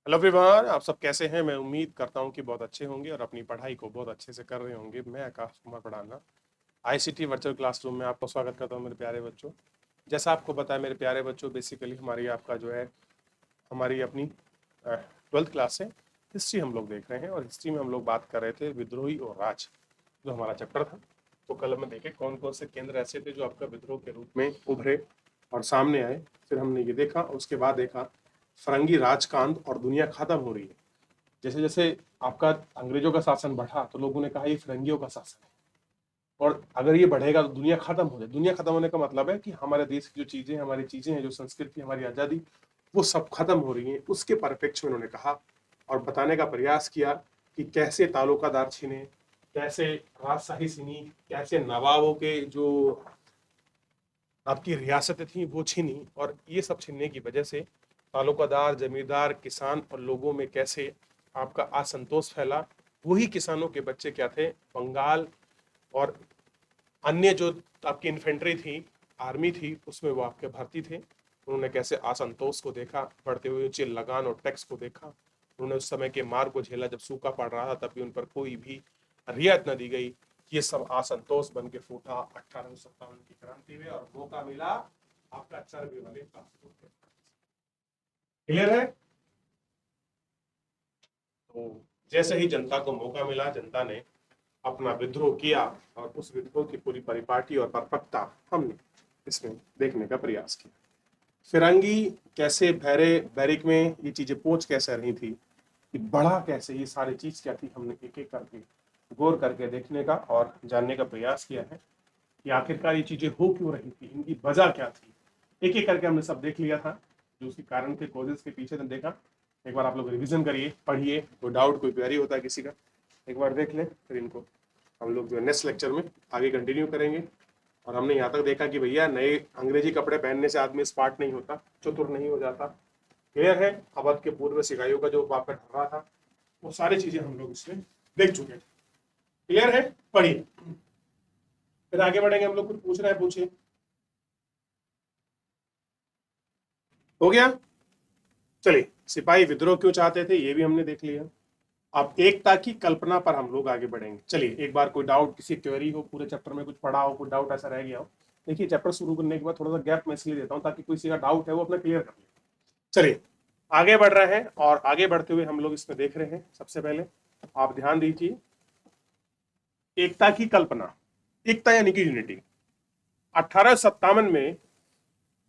Hello everyone, आप सब कैसे हैं। मैं उम्मीद करता हूं कि बहुत अच्छे होंगे और अपनी पढ़ाई को बहुत अच्छे से कर रहे होंगे। मैं आकाश कुमार पढ़ाना आईसीटी वर्चुअल क्लासरूम में आपको स्वागत करता हूं मेरे प्यारे बच्चों। जैसा आपको पता है मेरे प्यारे बच्चों, बेसिकली हमारी आपका जो है हमारी अपनी 12th क्लास है। हिस्ट्री हम लोग देख रहे हैं और हिस्ट्री में हम लोग बात कर रहे थे विद्रोही और राज, जो हमारा चैप्टर था। तो कल हमने देखे कौन कौन से केंद्र ऐसे थे जो आपका विद्रोह के रूप में उभरे और सामने आए। फिर हमने ये देखा, उसके बाद देखा फरंगी राजकांत और दुनिया खत्म हो रही है। जैसे जैसे आपका अंग्रेजों का शासन बढ़ा तो लोगों ने कहा ये फिरंगियों का शासन है, और अगर ये बढ़ेगा तो दुनिया खत्म हो जाए। दुनिया खत्म होने का मतलब है कि हमारे देश की जो चीजें, हमारी चीजें हैं, जो संस्कृति, हमारी आजादी, वो सब खत्म हो रही हैं। उसके परिप्रेक्ष्य में उन्होंने कहा और बताने का प्रयास किया कि कैसे तालुकादार छीने, कैसे राजशाही छीनी, कैसे नवाबों के जो आपकी रियासतें थी वो छीनी, और ये सब छीनने की वजह से तालुकादार, जमींदार, किसान और लोगों में कैसे आपका असंतोष फैला। वही किसानों के बच्चे क्या थे, बंगाल और अन्य जो आपकी इन्फेंट्री थी, आर्मी थी, उसमें वो आपके भर्ती थे। उन्होंने कैसे असंतोष को देखा, बढ़ते हुए ऊंचे लगान और टैक्स को देखा। उन्होंने उस समय के मार को झेला, जब सूखा पड़ रहा था तब भी उन पर कोई भी रियायत न दी गई। ये सब असंतोष बन के फूटा 1857 की क्रांति में, और मौका मिला आपका चरबी वाले क्लास। क्लियर है? तो जैसे ही जनता को मौका मिला, जनता ने अपना विद्रोह किया, और उस विद्रोह की पूरी परिपाटी और परिपक्वता हमने इसमें देखने का प्रयास किया। फिरंगी कैसे भैरे बैरिक में ये चीजें पोच कैसे रही थी, कि बढ़ा कैसे, ये सारी चीज क्या थी, हमने एक एक करके गौर करके देखने का और जानने का प्रयास किया है कि आखिरकार ये चीजें हो क्यों रही थी, इनकी वजह क्या थी। एक एक करके हमने सब देख लिया था, जो उसके कारण के कॉजेस के पीछे ने देखा। एक बार आप लोग रिवीजन करिए, पढ़िए, कोई डाउट, कोई क्वेरी होता है किसी का, एक बार देख ले, फिर इनको हम लोग जो है नेक्स्ट लेक्चर में आगे कंटिन्यू करेंगे। और हमने यहाँ तक देखा कि भैया नए अंग्रेजी कपड़े पहनने से आदमी स्मार्ट नहीं होता, चतुर नहीं हो जाता। क्लियर है? अवध के पूर्व सिपाहियों का जो वापस ढर्रा था, वो सारी चीजें हम लोग इसमें देख चुके थे। क्लियर है? पढ़िए, फिर आगे बढ़ेंगे। हम लोग कुछ पूछ रहे हैं, पूछिए। हो गया? चलिए, सिपाही विद्रोह क्यों चाहते थे ये भी हमने देख लिया। अब एकता की कल्पना पर हम लोग आगे बढ़ेंगे। चलिए, एक बार कोई डाउट, किसी क्वेरी हो, पूरे चैप्टर में कुछ पढ़ा हो, कोई डाउट ऐसा रह गया हो। देखिए, चैप्टर शुरू करने के बाद थोड़ा सा गैप मैं इसलिए देता हूँ ताकि कोई सी का डाउट है वो अपना क्लियर कर ले। चलिए, आगे बढ़ रहे हैं, और आगे बढ़ते हुए हम लोग इसमें देख रहे हैं। सबसे पहले आप ध्यान दीजिए, एकता की कल्पना, एकता यानी कि यूनिटी। 1857 में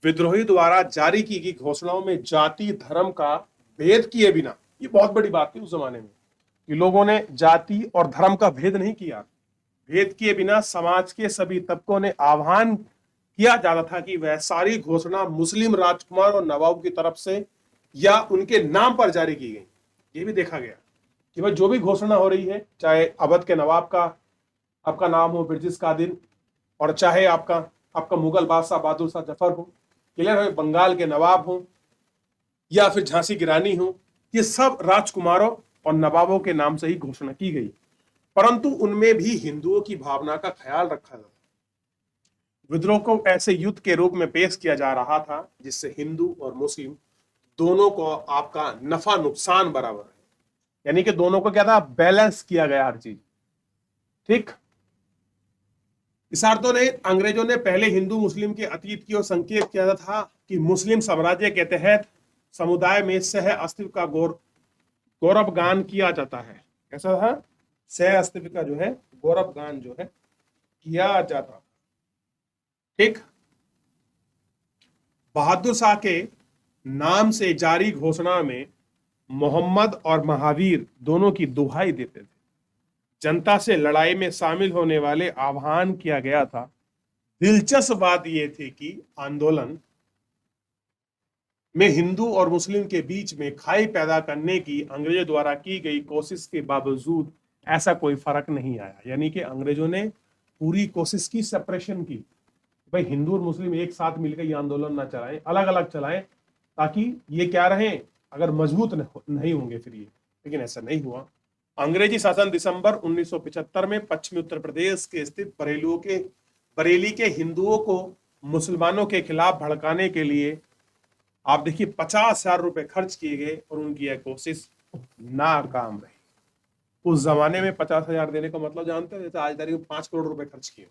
विद्रोही द्वारा जारी की गई घोषणाओं में जाति धर्म का भेद किए बिना, ये बहुत बड़ी बात थी उस जमाने में कि लोगों ने जाति और धर्म का भेद नहीं किया। भेद किए बिना समाज के सभी तबकों ने आह्वान किया जाता था कि वह सारी घोषणा मुस्लिम राजकुमार और नवाब की तरफ से या उनके नाम पर जारी की गई। ये भी देखा गया कि भाई जो भी घोषणा हो रही है, चाहे अवध के नवाब का आपका नाम हो ब्रिटिश कादिर, और चाहे आपका आपका मुगल बादशाह बहादुर शाह जफर हो, क्लियर है, बंगाल के नवाब हो, या फिर झांसी की रानी हो, ये सब राजकुमारों और नवाबों के नाम से ही घोषणा की गई। परंतु उनमें भी हिंदुओं की भावना का ख्याल रखा जाता। विद्रोह को ऐसे युद्ध के रूप में पेश किया जा रहा था जिससे हिंदू और मुस्लिम दोनों को आपका नफा नुकसान बराबर है, यानी कि दोनों को क्या था, बैलेंस किया गया हर चीज। ठीक, इसारतों ने, अंग्रेजों ने पहले हिंदू मुस्लिम के अतीत की ओर संकेत किया था कि मुस्लिम साम्राज्य के तहत समुदाय में सह अस्तित्व का गौरव गान किया जाता है। ऐसा था, सह अस्तित्व का जो है गौरव गान जो है किया जाता। ठीक, बहादुर शाह के नाम से जारी घोषणा में मोहम्मद और महावीर दोनों की दुहाई देते थे। जनता से लड़ाई में शामिल होने वाले आह्वान किया गया था। दिलचस्प बात यह थी कि आंदोलन में हिंदू और मुस्लिम के बीच में खाई पैदा करने की अंग्रेजों द्वारा की गई कोशिश के बावजूद ऐसा कोई फर्क नहीं आया। यानी कि अंग्रेजों ने पूरी कोशिश की सेपरेशन की, भाई हिंदू और मुस्लिम एक साथ मिलकर ये आंदोलन ना चलाएं, अलग अलग चलाएं, ताकि ये क्या रहे, अगर मजबूत नहीं होंगे फिर ये। लेकिन ऐसा नहीं हुआ। अंग्रेजी शासन दिसंबर 1975 में पश्चिमी उत्तर प्रदेश के स्थित बरेली के हिंदुओं को मुसलमानों के खिलाफ भड़काने के लिए आप देखिए 50,000 रुपए खर्च किए गए और उनकी यह कोशिश नाकाम रही। उस जमाने में 50,000 देने का मतलब जानते हैं, जैसे आज तारीख में 5 करोड़ रुपए खर्च किए।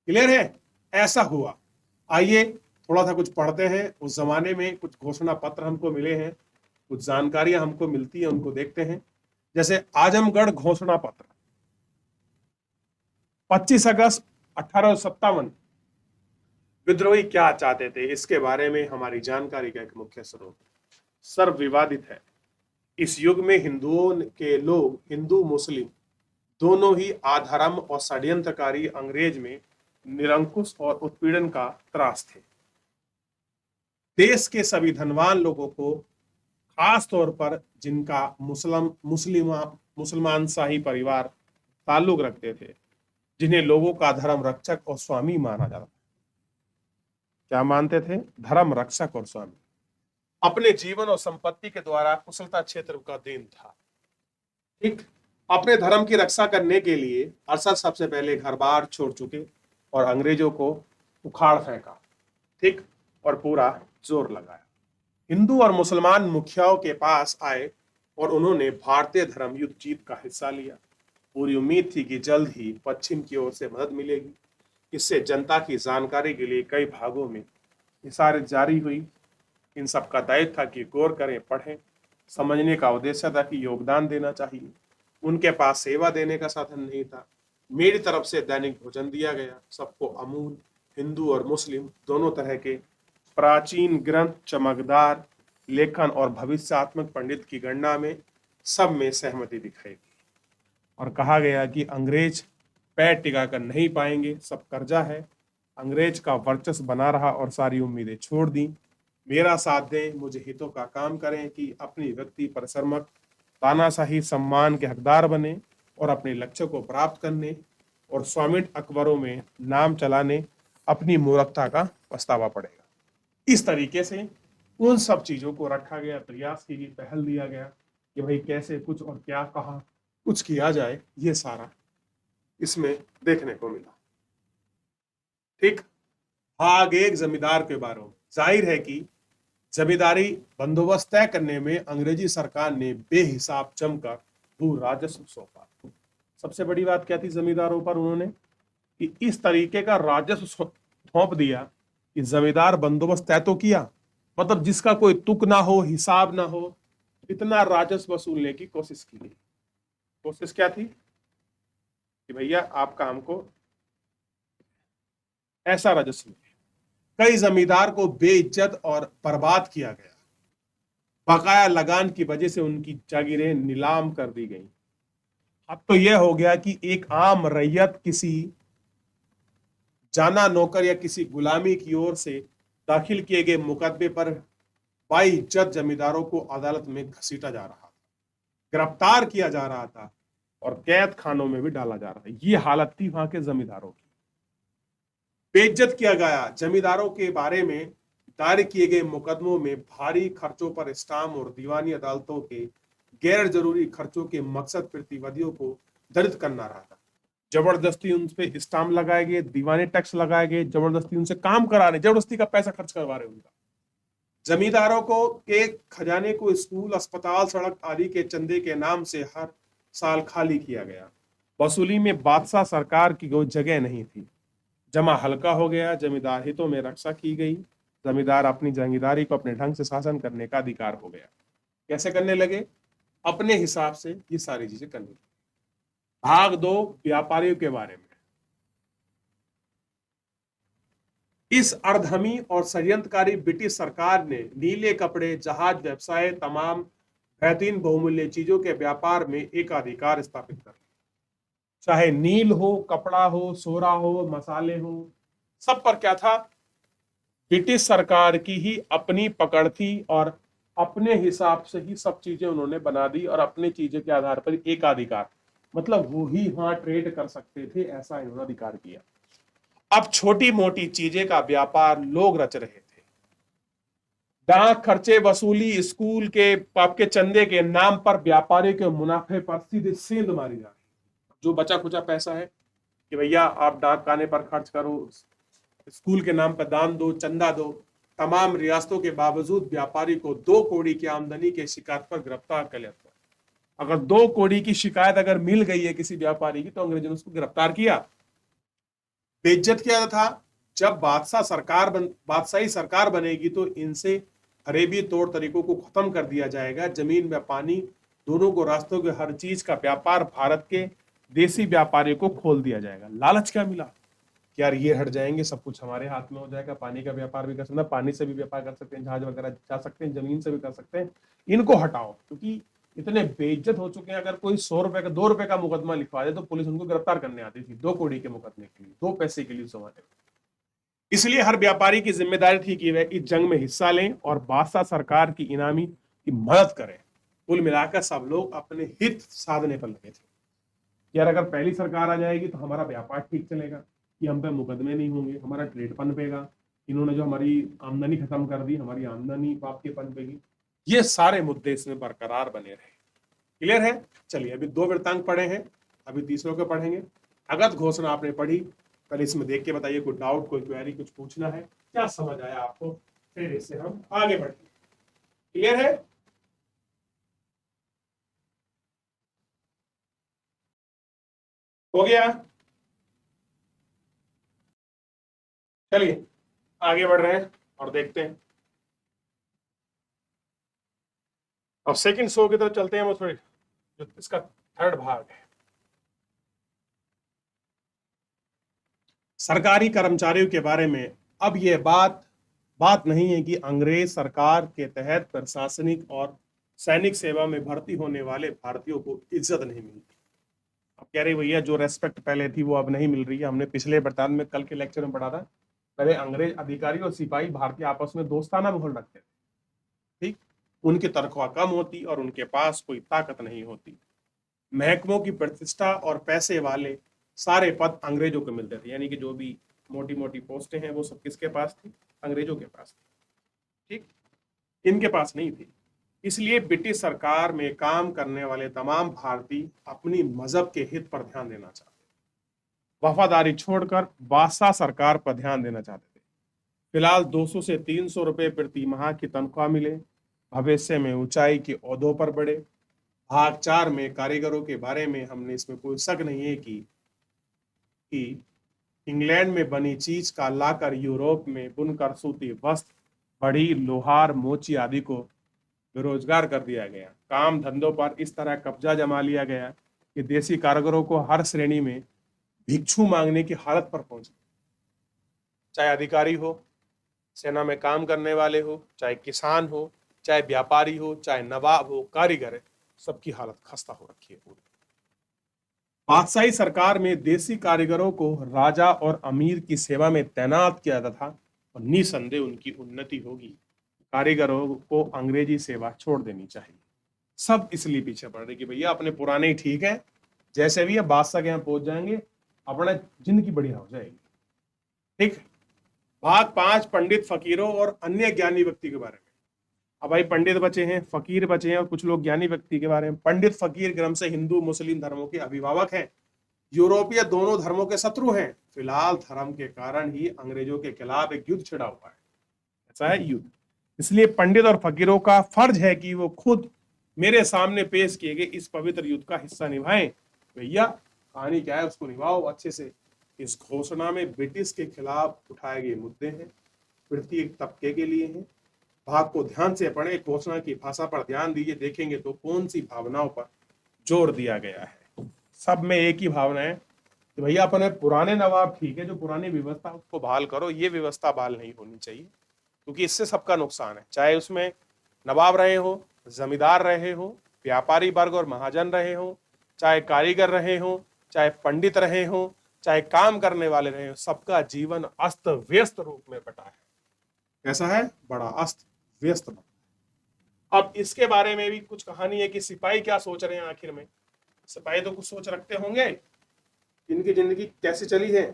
क्लियर है, ऐसा हुआ। आइए थोड़ा सा कुछ पढ़ते हैं। उस जमाने में कुछ घोषणा पत्र हमको मिले हैं, कुछ जानकारियां हमको मिलती है, उनको देखते हैं। जैसे आजमगढ़ घोषणा पत्र 25 अगस्त 1857। विद्रोही क्या चाहते थे, इसके बारे में हमारी जानकारी का एक मुख्य स्रोत सर्व विवादित है। इस युग में हिंदुओं के लोग, हिंदू मुस्लिम दोनों ही अधर्म और षड्यंत्रकारी अंग्रेज में निरंकुश और उत्पीड़न का त्रास थे। देश के सभी धनवान लोगों को, खास तौर पर जिनका मुसलमान शाही परिवार ताल्लुक रखते थे, जिन्हें लोगों का धर्म रक्षक और स्वामी माना जाता था। क्या मानते थे? धर्म रक्षक और स्वामी। अपने जीवन और संपत्ति के द्वारा कुशलता क्षेत्र का देन था। ठीक, अपने धर्म की रक्षा करने के लिए अरशद सबसे पहले घर बार छोड़ चुके और अंग्रेजों को उखाड़ फेंका। ठीक, और पूरा जोर लगाया। हिंदू और मुसलमान मुखियाओं के पास आए और उन्होंने भारतीय धर्म युद्ध जीत का हिस्सा लिया। पूरी उम्मीद थी कि जल्द ही पश्चिम की ओर से मदद मिलेगी। इससे जनता की जानकारी के लिए कई भागों में इशारे जारी हुई। इन सब का दायित्व था कि गौर करें, पढ़ें। समझने का उद्देश्य था कि योगदान देना चाहिए। उनके पास सेवा देने का साधन नहीं था। मेरी तरफ से दैनिक भोजन दिया गया। सबको अमूल, हिंदू और मुस्लिम दोनों तरह के प्राचीन ग्रंथ, चमकदार लेखन और भविष्यात्मक पंडित की गणना में सब में सहमति दिखाई दी और कहा गया कि अंग्रेज पैर टिकाकर नहीं पाएंगे, सब कर्जा है। अंग्रेज का वर्चस्व बना रहा और सारी उम्मीदें छोड़ दी। मेरा साथ दें, मुझे हितों का काम करें कि अपनी व्यक्ति परिश्रमक तानाशाही सम्मान के हकदार बने और अपने लक्ष्य को प्राप्त करने और स्वामित्व अकबरों में नाम चलाने अपनी मूर्खता का पछतावा पड़ेगा। इस तरीके से उन सब चीजों को रखा गया, प्रयास की गई, पहल दिया गया कि भाई कैसे कुछ और क्या कहा कुछ किया जाए, ये सारा इसमें देखने को मिला। ठीक, भाग एक जमींदार के बारे में। जाहिर है कि जमींदारी बंदोबस्त तय करने में अंग्रेजी सरकार ने बेहिसाब जमकर भू राजस्व सौंपा। सबसे बड़ी बात क्या थी जमींदारों पर? उन्होंने कि इस तरीके का राजस्व सौंप दिया कि जमींदार बंदोबस्त तय तो किया, मतलब जिसका कोई तुक ना हो, हिसाब ना हो, इतना राजस्व वसूलने की कोशिश की गई। कोशिश क्या थी कि भैया आपका हमको ऐसा राजस्व। कई जमींदार को बेइज्जत और बर्बाद किया गया। बकाया लगान की वजह से उनकी जागीरें नीलाम कर दी गई। अब तो यह हो गया कि एक आम रैयत किसी जाना नौकर या किसी गुलामी की ओर से दाखिल किए गए मुकदमे पर बाइज्जत जमींदारों को अदालत में घसीटा जा रहा था, गिरफ्तार किया जा रहा था और कैद खानों में भी डाला जा रहा था। ये हालत थी वहां के जमींदारों की। बेइज्जत किया गया। जमींदारों के बारे में दायर किए गए मुकदमों में भारी खर्चों पर स्टाम्प और दीवानी अदालतों के गैर जरूरी खर्चों के मकसद प्रतिवादियों को दंडित करना रहा था। जबरदस्ती उन पे स्टाम्प लगाए गए, दीवानी टैक्स लगाए गए, जबरदस्ती उनसे काम करा रहे, जबरदस्ती का पैसा खर्च करवा रहे उनका। जमींदारों को के खजाने को स्कूल, अस्पताल, सड़क आदि के चंदे के नाम से हर साल खाली किया गया। वसूली में बादशाह सरकार की कोई जगह नहीं थी। जमा हल्का हो गया। जमींदार हितों में रक्षा की गई। जमींदार अपनी जागीरदारी को अपने ढंग से शासन करने का अधिकार हो गया। कैसे करने लगे? अपने हिसाब से ये सारी चीजें करनी। भाग दो व्यापारियों के बारे में। इस अर्धमी और षड्यंत्रकारी ब्रिटिश सरकार ने नीले कपड़े, जहाज व्यवसाय, तमाम बेहतरीन बहुमूल्य चीजों के व्यापार में एक अधिकार स्थापित कर, चाहे नील हो, कपड़ा हो, सोरा हो, मसाले हो, सब पर क्या था? ब्रिटिश सरकार की ही अपनी पकड़ थी और अपने हिसाब से ही सब चीजें उन्होंने बना दी और अपनी चीजों के आधार पर एकाधिकार, मतलब वो ही वहां ट्रेड कर सकते थे, ऐसा इन्होंने अधिकार किया। अब छोटी मोटी चीजें का व्यापार लोग रच रहे थे। डाक खर्चे वसूली, स्कूल के आपके चंदे के नाम पर व्यापारी के मुनाफे पर सीधे सेंध मारी जा रही। जो बचा खुचा पैसा है कि भैया आप डाक खाने पर खर्च करो, स्कूल के नाम पर दान दो, चंदा दो, तमाम रियासतों के बावजूद व्यापारी को 2 करोड़ की आमदनी के शिकायत पर गिरफ्तार कर लिया था। अगर 2 करोड़ की शिकायत अगर मिल गई है किसी व्यापारी की तो अंग्रेजों ने उसको गिरफ्तार किया, बेइज्जत किया था। जब बादशाही सरकार बनेगी तो इनसे अरेबी तौर तरीकों को खत्म कर दिया जाएगा। जमीन व पानी दोनों को रास्तों के हर चीज का व्यापार भारत के देसी व्यापारियों को खोल दिया जाएगा। लालच क्या मिला कि यार ये हट जाएंगे, सब कुछ हमारे हाथ में हो जाएगा, पानी का व्यापार भी कर सकते हैं, पानी से भी व्यापार कर सकते हैं, जहाज वगैरह जा सकते हैं, जमीन से भी कर सकते हैं, इनको हटाओ। क्योंकि इतने बेइज्जत हो चुके हैं, अगर कोई 100 रुपए का 2 रुपए का मुकदमा लिखवा दे तो पुलिस उनको गिरफ्तार करने आती थी 2 करोड़ के मुकदमे के लिए, 2 पैसे के लिए सवाल। इसलिए हर व्यापारी की जिम्मेदारी थी कि वह इस जंग में हिस्सा लें और बादशाह सरकार की इनामी की मदद करें। कुल मिलाकर सब लोग अपने हित साधने पर लगे थे। यार अगर पहली सरकार आ जाएगी तो हमारा व्यापार ठीक चलेगा, कि हम पे मुकदमे नहीं होंगे, हमारा ट्रेड पनपेगा, इन्होंने जो हमारी आमदनी खत्म कर दी, हमारी आमदनी बाप के पनपेगी। ये सारे मुद्दे इसमें बरकरार बने रहे। क्लियर है? चलिए अभी 2 वृत्तांत पढ़े हैं, अभी तीसरों के पढ़ेंगे। अगस्त घोषणा आपने पढ़ी, पहले इसमें देख के बताइए, कोई डाउट, कोई क्वेरी, कुछ पूछना है, क्या समझ आया आपको, फिर इससे हम आगे बढ़ेंगे। क्लियर है? हो गया? चलिए आगे बढ़ रहे हैं और देखते हैं। अब सेकंड शो की तरफ चलते हैं, वो थोड़ी जो इसका थर्ड भाग है। सरकारी कर्मचारियों के बारे में अब यह बात नहीं है कि अंग्रेज सरकार के तहत प्रशासनिक और सैनिक सेवा में भर्ती होने वाले भारतीयों को इज्जत नहीं मिलती। अब कह रहे भैया जो रेस्पेक्ट पहले थी वो अब नहीं मिल रही है। हमने पिछले वृत्तांत में कल के लेक्चर में पढ़ा था, पहले अंग्रेज अधिकारी और सिपाही भारतीय आपस में दोस्ताना माहौल रखते थे, ठीक, उनकी तनख्वाह कम होती और उनके पास कोई ताकत नहीं होती। महकमों की प्रतिष्ठा और पैसे वाले सारे पद अंग्रेजों को मिलते थे, यानी कि जो भी मोटी मोटी पोस्टें हैं वो सब किसके पास थी? अंग्रेजों के पास थी, ठीक, इनके पास नहीं थी। इसलिए ब्रिटिश सरकार में काम करने वाले तमाम भारतीय अपनी मजहब के हित पर ध्यान देना चाहते, वफादारी छोड़कर बादशाह सरकार पर ध्यान देना चाहते थे। फिलहाल 200 से 300 रुपए प्रति माह की तनख्वाह मिले, भविष्य में ऊंचाई के ओहदों पर बढ़े। भाग 4 में कारीगरों के बारे में हमने, इसमें कोई शक नहीं है कि इंग्लैंड में बनी चीज का लाकर यूरोप में बुनकर सूती वस्त्र, बड़ी, लोहार, मोची आदि को बेरोजगार कर दिया गया। काम धंधों पर इस तरह कब्जा जमा लिया गया कि देसी कारीगरों को हर श्रेणी में भिक्षु मांगने की हालत पर पहुंचे। चाहे अधिकारी हो, सेना में काम करने वाले हो, चाहे किसान हो, चाहे व्यापारी हो, चाहे नवाब हो, कारीगर है, सबकी हालत खस्ता हो रखी है पूरी। बादशाही सरकार में देसी कारीगरों को राजा और अमीर की सेवा में तैनात किया जाता था और निसंदेह उनकी उन्नति होगी। कारीगरों को अंग्रेजी सेवा छोड़ देनी चाहिए। सब इसलिए पीछे पड़ रहे कि भैया अपने पुराने ही ठीक है, जैसे भी है बादशाह के यहाँ पहुंच जाएंगे, अपना जिंदगी बढ़िया हो जाएगी। ठीक। भाग 5 पंडित, फकीरों और अन्य ज्ञानी व्यक्ति के बारे में। अब भाई पंडित बचे हैं, फकीर बचे हैं और कुछ लोग ज्ञानी व्यक्ति के बारे में। पंडित फकीर क्रम से हिंदू मुस्लिम धर्मों के अभिभावक हैं, यूरोपीय दोनों धर्मों के शत्रु हैं। फिलहाल धर्म के कारण ही अंग्रेजों के खिलाफ एक युद्ध छिड़ा हुआ है, ऐसा है युद्ध। इसलिए पंडित और फकीरों का फर्ज है कि वो खुद मेरे सामने पेश किए गए इस पवित्र युद्ध का हिस्सा निभाएं। भैया कहानी क्या है उसको निभाओ अच्छे से। इस घोषणा में ब्रिटिश के खिलाफ उठाए गए मुद्दे हैं, प्रत्येक तबके के लिए हैं। भाग को ध्यान से पढ़ें, घोषणा की भाषा पर ध्यान दीजिए, देखेंगे तो कौन सी भावनाओं पर जोर दिया गया है। सब में एक ही भावना है कि भैया अपने पुराने नवाब ठीक है, जो पुरानी व्यवस्था उसको बहाल करो, ये व्यवस्था बहाल नहीं होनी चाहिए, क्योंकि इससे सबका नुकसान है। चाहे उसमें नवाब रहे हो, जमींदार रहे हो, व्यापारी वर्ग और महाजन रहे हो, चाहे कारीगर रहे हो, चाहे पंडित रहे हो, चाहे काम करने वाले रहे हो, सबका जीवन अस्त व्यस्त रूप में बटा है। कैसा है? बड़ा अस्त व्यस्त बटा। अब इसके बारे में भी कुछ कहानी है कि सिपाही क्या सोच रहे हैं आखिर में। सिपाही तो कुछ सोच रखते होंगे, इनकी जिंदगी कैसे चली है,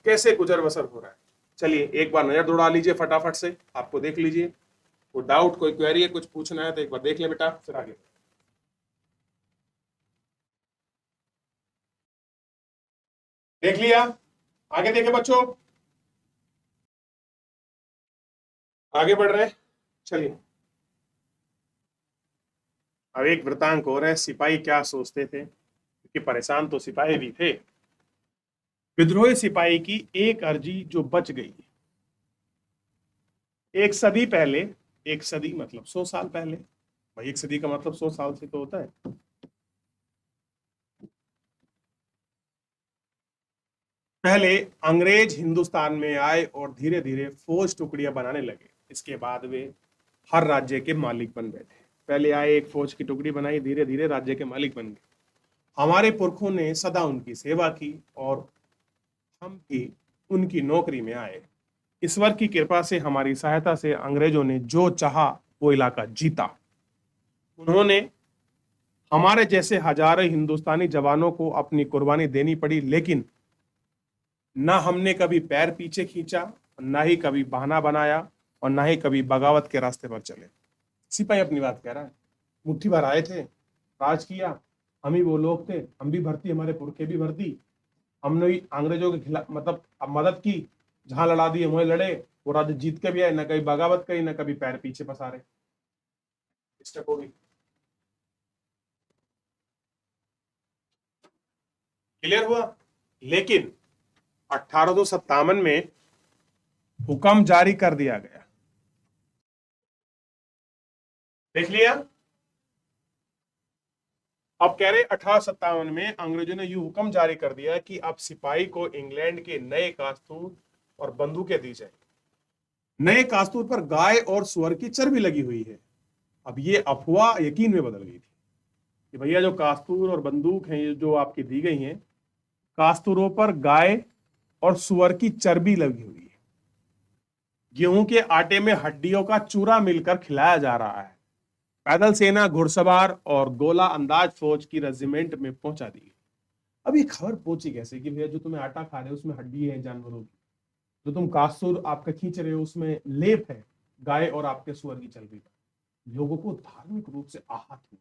कैसे गुजर बसर हो रहा है। चलिए एक बार नजर दौड़ा लीजिए फटाफट से, आपको देख लीजिए। कोई डाउट, कोई क्वेरी है, कुछ पूछना है तो एक बार देख ले बेटा, फिर आगे। देख लिया? आगे देखे बच्चों। आगे बढ़ रहे हैं, चलिए। अब एक वृतांक और है, सिपाही क्या सोचते थे, क्योंकि परेशान तो सिपाही भी थे। विद्रोही सिपाही की एक अर्जी जो बच गई। एक सदी पहले, एक सदी मतलब 100 साल पहले, भाई एक सदी का मतलब 100 साल से तो होता है। पहले अंग्रेज हिंदुस्तान में आए और धीरे धीरे फौज टुकड़ियां बनाने लगे। इसके बाद वे हर राज्य के मालिक बन बैठे। पहले आए, एक फौज की टुकड़ी बनाई, धीरे धीरे राज्य के मालिक बन गए। हमारे पुरखों ने सदा उनकी सेवा की और हम भी उनकी नौकरी में आए। ईश्वर की कृपा से, हमारी सहायता से अंग्रेजों ने जो चाहा वो इलाका जीता। उन्होंने हमारे जैसे हजारों हिंदुस्तानी जवानों को अपनी कुर्बानी देनी पड़ी, लेकिन ना हमने कभी पैर पीछे खींचा, ना ही कभी बहाना बनाया, और ना ही कभी बगावत के रास्ते पर चले। सिपाही अपनी बात कह रहा है। मुट्ठी भर आए थे, राज किया, हम ही वो लोग थे, हम भी भर्ती, हमारे पुरखे भी भर्ती, हमने भी अंग्रेजों के खिलाफ मतलब अब मदद की, जहां लड़ा दिए वहीं लड़े, वो राज्य जीत के भी आए, ना कभी बगावत करी, ना कभी पैर पीछे पसारे। स्टेप होगी, क्लियर हुआ। लेकिन 1857 में हुक्म जारी कर दिया गया, देख लिया। अब कह रहे 1857 में अंग्रेजों ने यू हुक्म जारी कर दिया कि अब सिपाही को इंग्लैंड के नए कास्तूर और बंदूकें दी जाए। नए कास्तूर पर गाय और सुअर की चर्बी लगी हुई है। अब ये अफवाह यकीन में बदल गई थी कि भैया जो कास्तूर और बंदूक हैं ये जो आपकी दी गई हैं, कास्तूरों पर गाय और सुअर की चर्बी लगी हुई है। गेहूं के आटे में हड्डियों का चूरा मिलकर खिलाया जा रहा है। पैदल सेना, घुड़सवार और गोला अंदाज फौज की रेजिमेंट में पहुंचा दी। अब ये खबर पहुंची कैसे कि भैया जो तुम्हें आटा खा रहे हो उसमें हड्डी है जानवरों की, जो तुम कासूर आपका खींच रहे हो उसमें लेप है गाय और आपके सुअर की चर्बी का। लोगों को धार्मिक रूप से आहत हुआ।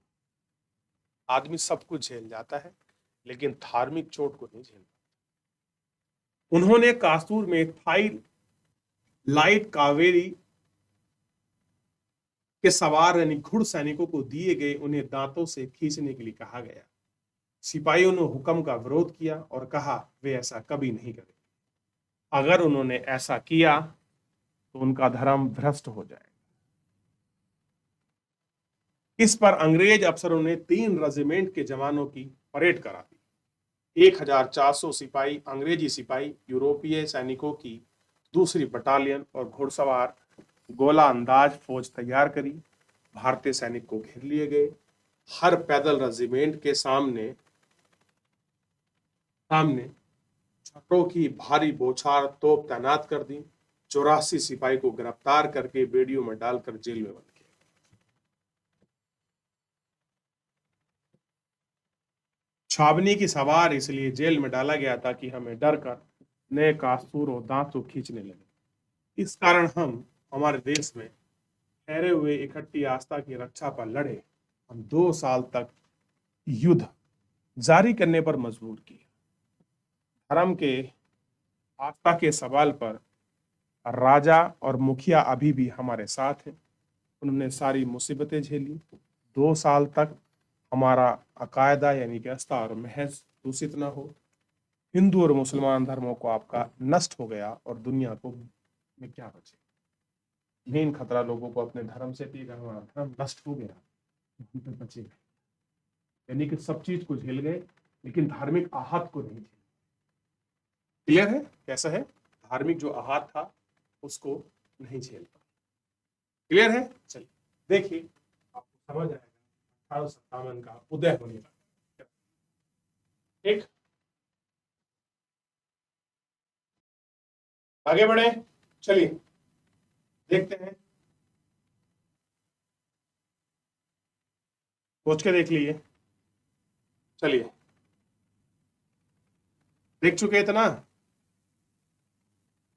आदमी सब कुछ झेल जाता है, लेकिन धार्मिक चोट को नहीं झेल। उन्होंने कासूर में थाई लाइट कावेरी के सवार यानी घुड़ सैनिकों को दिए गए उन्हें दांतों से खींचने के लिए कहा गया। सिपाहियों ने हुक्म का विरोध किया और कहा वे ऐसा कभी नहीं करेंगे। अगर उन्होंने ऐसा किया तो उनका धर्म भ्रष्ट हो जाएगा। इस पर अंग्रेज अफसरों ने 3 रेजिमेंट के जवानों की परेड करा दी। 1400 सिपाही, अंग्रेजी सिपाही, यूरोपीय सैनिकों की दूसरी बटालियन और घुड़सवार गोला अंदाज फौज तैयार करी। भारतीय सैनिक को घेर लिए गए। हर पैदल रेजिमेंट के सामने सामने छतरों की भारी बौछार तोप तैनात कर दी। 84 सिपाही को गिरफ्तार करके बेड़ियों में डालकर जेल में बंद किया। छावनी की सवार इसलिए जेल में डाला गया था कि हमें डर कर नए कास्तूर और दांतों खींचने लगे। इस कारण हम हमारे देश में ठहरे हुए इकट्ठी आस्था की रक्षा पर लड़े। हम 2 साल तक युद्ध जारी करने पर मजबूर किए। धर्म के आस्था के सवाल पर राजा और मुखिया अभी भी हमारे साथ हैं। उन्होंने सारी मुसीबतें झेली। 2 साल तक हमारा अकायदा यानी कि आस्था और महज दूषित ना हो। हिंदू और मुसलमान धर्मों को आपका नष्ट हो गया और दुनिया को में क्या बचे। मेन खतरा लोगों को अपने धर्म से थी, अगर हमारा धर्म नष्ट हो गया हम पे बचे। यानी कि सब चीज को झेल गए, लेकिन धार्मिक आहत को नहीं झेल। क्लियर है कैसा है? धार्मिक जो आहत था उसको नहीं झेल पाए। क्लियर है? चलिए देखिए, आपको समझ आएगा 1857 का उदय होने लगा। ठीक, आगे बढ़े, चलिए देखते हैं। सोच के देख लीजिए। चलिए, देख चुके इतना।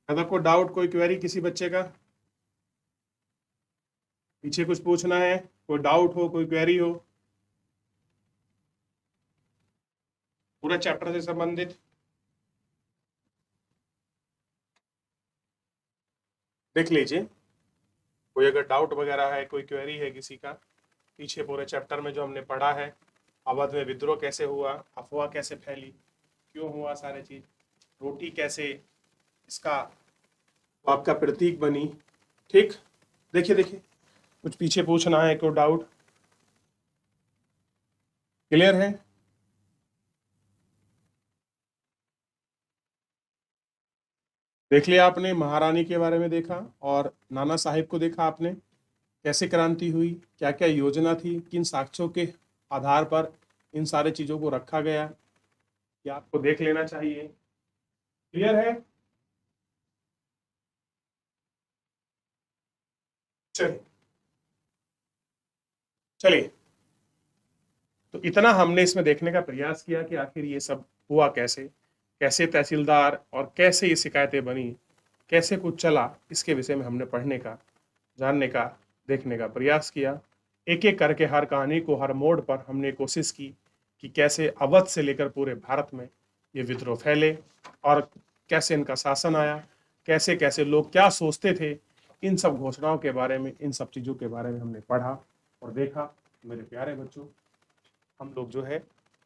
अगर कोई डाउट, कोई क्वेरी किसी बच्चे का, पीछे कुछ पूछना है, कोई डाउट हो, कोई क्वेरी हो पूरा चैप्टर से संबंधित, देख लीजिए। कोई अगर डाउट वगैरह है, कोई क्वेरी है किसी का, पीछे पूरे चैप्टर में जो हमने पढ़ा है, अवध में विद्रोह कैसे हुआ, अफवाह कैसे फैली, क्यों हुआ, सारे चीज, रोटी कैसे इसका आपका प्रतीक बनी, ठीक। देखिए देखिए, कुछ पीछे पूछना है, कोई डाउट, क्लियर है? देख लिया आपने, महारानी के बारे में देखा और नाना साहिब को देखा आपने, कैसे क्रांति हुई, क्या क्या योजना थी, किन साक्ष्यों के आधार पर इन सारे चीजों को रखा गया, ये आपको देख लेना चाहिए। क्लियर है? चलिए चलिए, तो इतना हमने इसमें देखने का प्रयास किया कि आखिर ये सब हुआ कैसे, कैसे तहसीलदार और कैसे ये शिकायतें बनी, कैसे कुछ चला, इसके विषय में हमने पढ़ने का, जानने का, देखने का प्रयास किया। एक एक करके हर कहानी को, हर मोड़ पर हमने कोशिश की कि कैसे अवध से लेकर पूरे भारत में ये विद्रोह फैले और कैसे इनका शासन आया, कैसे कैसे लोग क्या सोचते थे, इन सब घोषणाओं के बारे में, इन सब चीज़ों के बारे में हमने पढ़ा और देखा। मेरे प्यारे बच्चों, हम लोग जो है,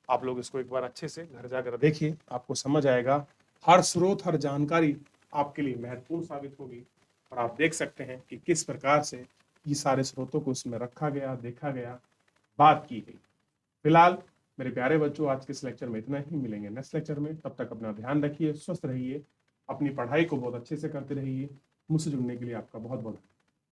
आप लोग इसको एक बार अच्छे से घर जाकर देखिए, आपको समझ आएगा। हर स्रोत, हर जानकारी आपके लिए महत्वपूर्ण साबित होगी और आप देख सकते हैं कि किस प्रकार से ये सारे स्रोतों को इसमें रखा गया, देखा गया, बात की गई। फिलहाल मेरे प्यारे बच्चों, आज के इस लेक्चर में इतना ही, मिलेंगे नेक्स्ट लेक्चर में। तब तक अपना ध्यान रखिए, स्वस्थ रहिए, अपनी पढ़ाई को बहुत अच्छे से करते रहिए। मुझसे जुड़ने के लिए आपका बहुत बहुत